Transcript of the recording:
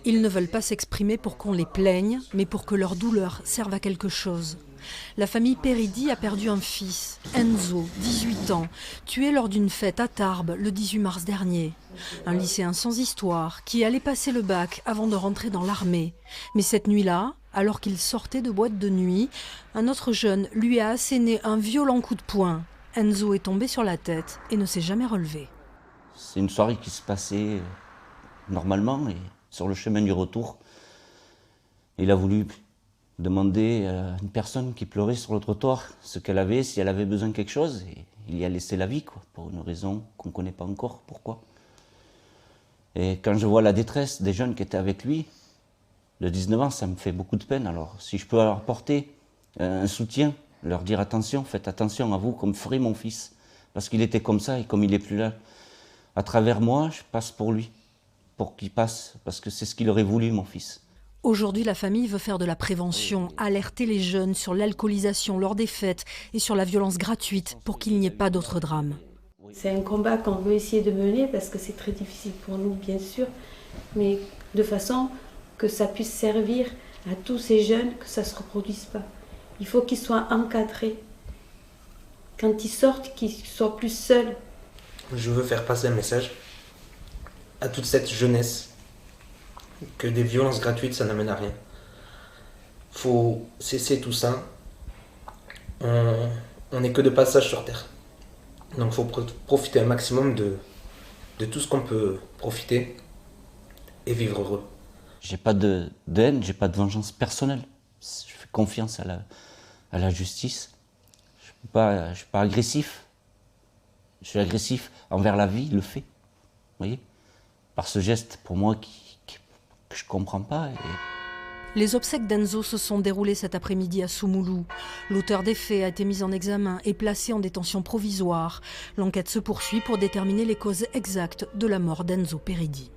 Ils ne veulent pas s'exprimer pour qu'on les plaigne, mais pour que leur douleur serve à quelque chose. La famille Peridi a perdu un fils, Enzo, 18 ans, tué lors d'une fête à Tarbes le 18 mars dernier. Un lycéen sans histoire qui allait passer le bac avant de rentrer dans l'armée. Mais cette nuit-là, alors qu'il sortait de boîte de nuit, un autre jeune lui a asséné un violent coup de poing. Enzo est tombé sur la tête et ne s'est jamais relevé. C'est une soirée qui se passait normalement et sur le chemin du retour, il a voulu demander à une personne qui pleurait sur le trottoir ce qu'elle avait, si elle avait besoin de quelque chose, et il y a laissé la vie, quoi, pour une raison qu'on ne connaît pas encore, pourquoi. Et quand je vois la détresse des jeunes qui étaient avec lui, de 19 ans, ça me fait beaucoup de peine. Alors si je peux leur apporter un soutien, leur dire attention, faites attention à vous, comme ferait mon fils, parce qu'il était comme ça et comme il n'est plus là, à travers moi, je passe pour lui, pour qu'il passe, parce que c'est ce qu'il aurait voulu, mon fils. Aujourd'hui, la famille veut faire de la prévention, alerter les jeunes sur l'alcoolisation lors des fêtes et sur la violence gratuite pour qu'il n'y ait pas d'autres drames. C'est un combat qu'on veut essayer de mener parce que c'est très difficile pour nous, bien sûr, mais de façon que ça puisse servir à tous ces jeunes, que ça ne se reproduise pas. Il faut qu'ils soient encadrés. Quand ils sortent, qu'ils soient plus seuls. Je veux faire passer un message à toute cette jeunesse que des violences gratuites, ça n'amène à rien. Faut cesser tout ça. On n'est que de passage sur Terre. Donc il faut profiter un maximum de tout ce qu'on peut profiter et vivre heureux. J'ai pas de haine, j'ai pas de vengeance personnelle. Je fais confiance à la justice. Je suis pas agressif. Je suis agressif envers la vie, le fait. Vous voyez ? Par ce geste, pour moi, que je comprends pas. Les obsèques d'Enzo se sont déroulées cet après-midi à Soumoulou. L'auteur des faits a été mis en examen et placé en détention provisoire. L'enquête se poursuit pour déterminer les causes exactes de la mort d'Enzo Peridi.